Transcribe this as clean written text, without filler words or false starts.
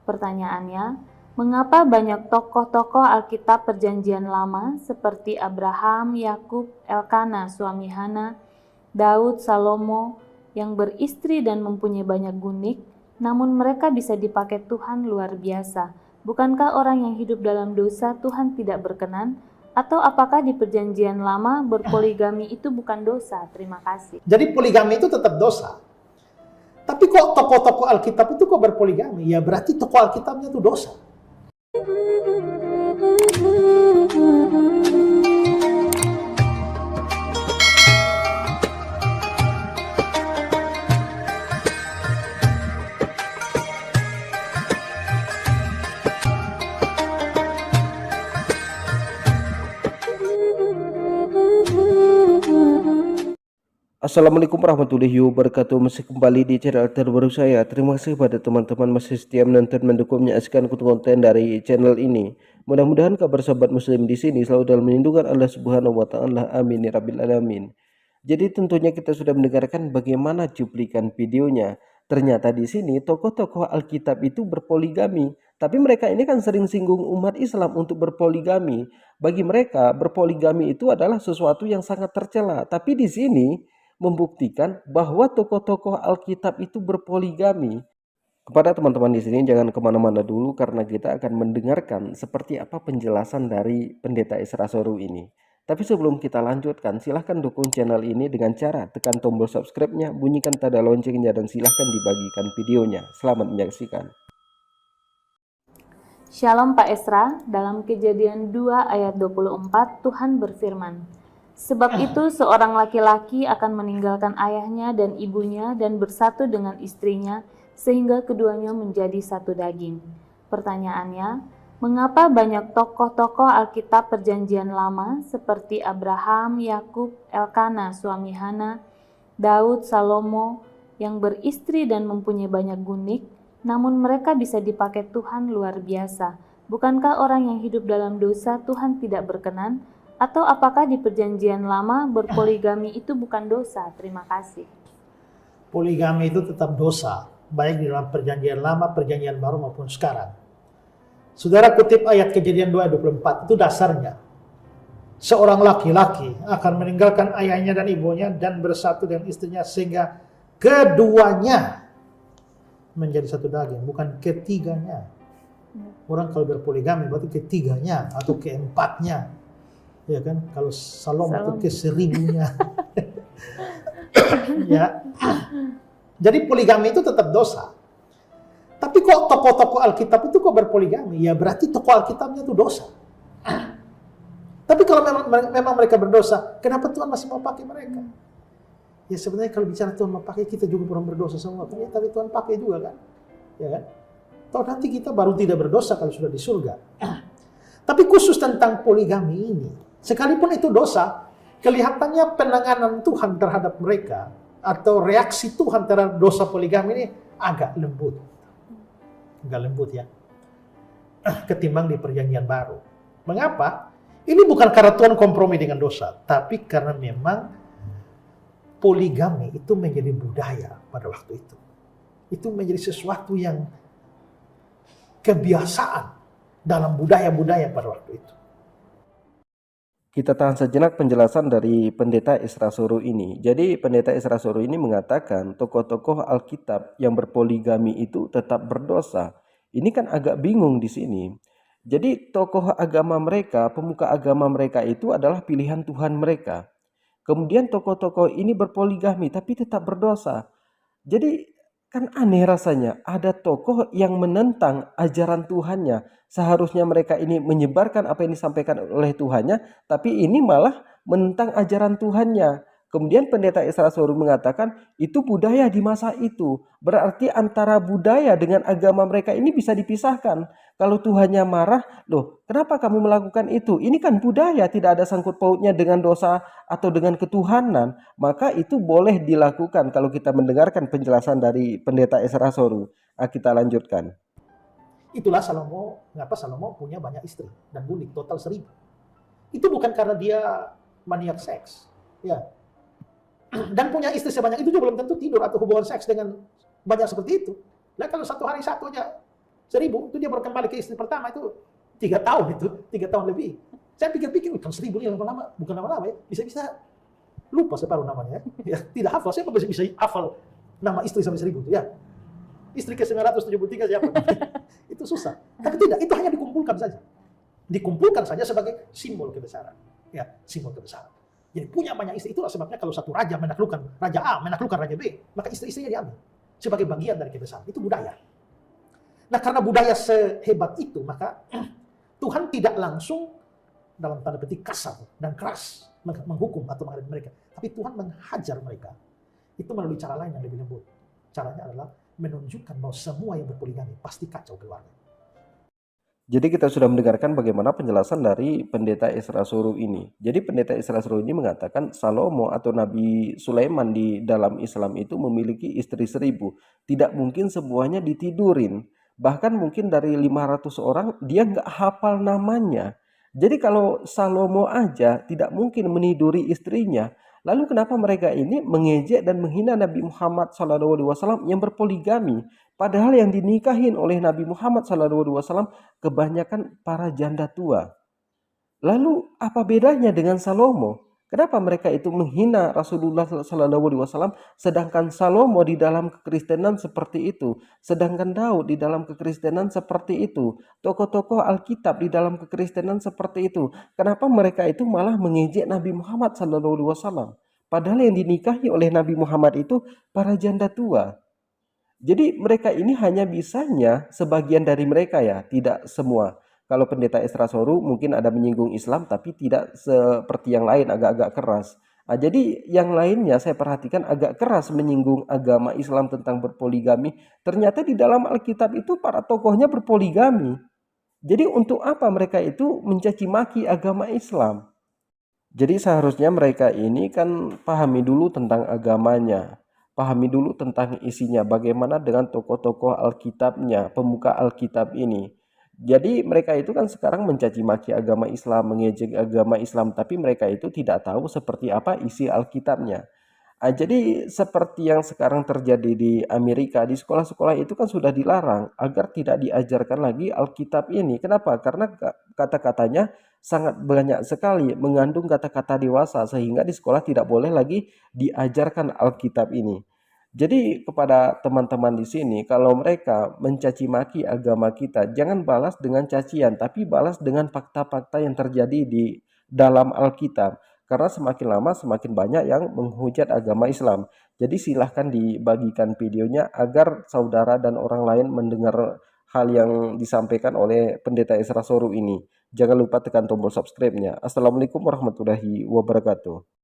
Pertanyaannya, mengapa banyak tokoh-tokoh Alkitab Perjanjian Lama seperti Abraham, Yakub, Elkana, suami Hana, Daud, Salomo yang beristri dan mempunyai banyak gundik, namun mereka bisa dipakai Tuhan luar biasa? Bukankah orang yang hidup dalam dosa Tuhan tidak berkenan? Atau apakah di Perjanjian Lama berpoligami itu bukan dosa? Terima kasih. Jadi poligami itu tetap dosa. Tapi kok tokoh-tokoh Alkitab itu kok berpoligami? Ya berarti tokoh Alkitabnya itu dosa. Assalamualaikum warahmatullahi wabarakatuh. Masih kembali di channel terbaru saya. Terima kasih pada teman-teman masih setia menonton, mendukung, menyaksikan konten dari channel ini. Mudah-mudahan kabar sahabat muslim di sini selalu dalam lindungan Allah Subhanahu wa taala. Amin ya rabbil alamin. Jadi tentunya kita sudah mendengarkan bagaimana cuplikan videonya. Ternyata di sini tokoh-tokoh Alkitab itu berpoligami. Tapi mereka ini kan sering singgung umat Islam untuk berpoligami. Bagi mereka berpoligami itu adalah sesuatu yang sangat tercela. Tapi di sini membuktikan bahwa tokoh-tokoh Alkitab itu berpoligami. Kepada teman-teman di sini jangan kemana-mana dulu karena kita akan mendengarkan seperti apa penjelasan dari Pendeta Isra Soru ini. Tapi sebelum kita lanjutkan, silahkan dukung channel ini dengan cara tekan tombol subscribe-nya, bunyikan tanda loncengnya, dan silahkan dibagikan videonya. Selamat menyaksikan. Shalom Pak Esra, dalam Kejadian 2 ayat 24 Tuhan berfirman, "Sebab itu seorang laki-laki akan meninggalkan ayahnya dan ibunya dan bersatu dengan istrinya, sehingga keduanya menjadi satu daging." Pertanyaannya, mengapa banyak tokoh-tokoh Alkitab Perjanjian Lama seperti Abraham, Yakub, Elkana, suami Hana, Daud, Salomo yang beristri dan mempunyai banyak gundik, namun mereka bisa dipakai Tuhan luar biasa? Bukankah orang yang hidup dalam dosa Tuhan tidak berkenan? Atau apakah di Perjanjian Lama berpoligami itu bukan dosa? Terima kasih. Poligami itu tetap dosa, baik di dalam Perjanjian Lama, Perjanjian Baru maupun sekarang. Saudara kutip ayat Kejadian 2 ayat 24, itu dasarnya. Seorang laki-laki akan meninggalkan ayahnya dan ibunya dan bersatu dengan istrinya sehingga keduanya menjadi satu daging, bukan ketiganya. Orang kalau berpoligami berarti ketiganya atau keempatnya. Ya kan, kalau Salomo itu ke-1000-nya. Ya. Jadi poligami itu tetap dosa. Tapi kok tokoh-tokoh Alkitab itu kok berpoligami? Ya berarti tokoh Alkitabnya itu dosa. Tapi kalau memang mereka berdosa, kenapa Tuhan masih mau pakai mereka? Ya sebenarnya kalau bicara Tuhan mau pakai, kita juga pernah berdosa semua. Ternyata Tuhan pakai juga kan? Ya kan? Toh nanti kita baru tidak berdosa kalau sudah di surga. Tapi khusus tentang poligami ini, sekalipun itu dosa, kelihatannya penanganan Tuhan terhadap mereka atau reaksi Tuhan terhadap dosa poligami ini agak lembut. Agak lembut ya. Ketimbang di Perjanjian Baru. Mengapa? Ini bukan karena Tuhan kompromi dengan dosa, tapi karena memang poligami itu menjadi budaya pada waktu itu. Itu menjadi sesuatu yang kebiasaan dalam budaya-budaya pada waktu itu. Kita tahan sejenak penjelasan dari Pendeta Isra Soru ini. Jadi Pendeta Isra Soru ini mengatakan tokoh-tokoh Alkitab yang berpoligami itu tetap berdosa. Ini kan agak bingung di sini. Jadi tokoh agama mereka, pemuka agama mereka itu adalah pilihan Tuhan mereka. Kemudian tokoh-tokoh ini berpoligami tapi tetap berdosa. Jadi kan aneh rasanya, ada tokoh yang menentang ajaran Tuhannya. Seharusnya mereka ini menyebarkan apa yang disampaikan oleh Tuhannya, tapi ini malah menentang ajaran Tuhannya. Kemudian Pendeta Isra Soru mengatakan itu budaya di masa itu. Berarti antara budaya dengan agama mereka ini bisa dipisahkan. Kalau Tuhannya marah, loh kenapa kamu melakukan itu? Ini kan budaya, tidak ada sangkut pautnya dengan dosa atau dengan ketuhanan. Maka itu boleh dilakukan kalau kita mendengarkan penjelasan dari Pendeta Isra Soru. Kita lanjutkan. Itulah Salomo, mengapa Salomo punya banyak istri dan gundik, total 1000. Itu bukan karena dia maniak seks. Ya. Dan punya istri sebanyak itu juga belum tentu tidur atau hubungan seks dengan banyak seperti itu. Nah kalau satu hari satu aja 1000 itu dia baru kembali ke istri pertama itu 3 tahun itu, 3 tahun lebih. Saya pikir-pikir, kan 1000 ini lama-lama, bukan lama-lama ya, bisa-bisa lupa separuh namanya ya. Tidak hafal, siapa bisa hafal nama istri sampai 1000 itu ya. Istri ke 973 siapa? Itu susah. Tapi tidak, itu hanya dikumpulkan saja. Dikumpulkan saja sebagai simbol kebesaran. Ya, simbol kebesaran. Jadi punya banyak istri, itulah sebabnya kalau satu raja menaklukkan Raja A, menaklukkan Raja B, maka istri-istrinya diambil sebagai bagian dari kebesaran. Itu budaya. Nah, karena budaya sehebat itu, maka Tuhan tidak langsung dalam tanda petik kasar dan keras menghukum atau menghadapi mereka. Tapi Tuhan menghajar mereka. Itu melalui cara lain yang lebih lembut. Caranya adalah menunjukkan bahwa semua yang berpoligami pasti kacau keluarga. Jadi kita sudah mendengarkan bagaimana penjelasan dari pendeta Esra Suru ini. Jadi pendeta Esra Suru ini mengatakan Salomo atau Nabi Sulaiman di dalam Islam itu memiliki istri 1000. Tidak mungkin semuanya ditidurin. Bahkan mungkin dari 500 orang dia nggak hafal namanya. Jadi kalau Salomo aja tidak mungkin meniduri istrinya. Lalu kenapa mereka ini mengejek dan menghina Nabi Muhammad SAW yang berpoligami? Padahal yang dinikahin oleh Nabi Muhammad SAW kebanyakan para janda tua. Lalu apa bedanya dengan Salomo? Kenapa mereka itu menghina Rasulullah SAW, sedangkan Salomo di dalam kekristenan seperti itu, sedangkan Daud di dalam kekristenan seperti itu, tokoh-tokoh Alkitab di dalam kekristenan seperti itu. Kenapa mereka itu malah mengejek Nabi Muhammad SAW? Padahal yang dinikahi oleh Nabi Muhammad itu para janda tua. Jadi mereka ini hanya bisanya sebagian dari mereka ya, tidak semua. Kalau pendeta Esra Soru mungkin ada menyinggung Islam tapi tidak seperti yang lain agak-agak keras. Nah, jadi yang lainnya saya perhatikan agak keras menyinggung agama Islam tentang berpoligami. Ternyata di dalam Alkitab itu para tokohnya berpoligami. Jadi untuk apa mereka itu mencaci maki agama Islam? Jadi seharusnya mereka ini kan pahami dulu tentang agamanya. Pahami dulu tentang isinya, bagaimana dengan tokoh-tokoh Alkitabnya, pemuka Alkitab ini. Jadi mereka itu kan sekarang mencaci maki agama Islam, mengejek agama Islam, tapi mereka itu tidak tahu seperti apa isi Alkitabnya. Jadi seperti yang sekarang terjadi di Amerika, di sekolah-sekolah itu kan sudah dilarang agar tidak diajarkan lagi Alkitab ini. Kenapa? Karena kata-katanya sangat banyak sekali mengandung kata-kata dewasa sehingga di sekolah tidak boleh lagi diajarkan Alkitab ini. Jadi kepada teman-teman di sini, kalau mereka mencaci maki agama kita, jangan balas dengan cacian, tapi balas dengan fakta-fakta yang terjadi di dalam Alkitab. Karena semakin lama semakin banyak yang menghujat agama Islam. Jadi silahkan dibagikan videonya agar saudara dan orang lain mendengar hal yang disampaikan oleh pendeta Esra Soru ini. Jangan lupa tekan tombol subscribe-nya. Assalamualaikum warahmatullahi wabarakatuh.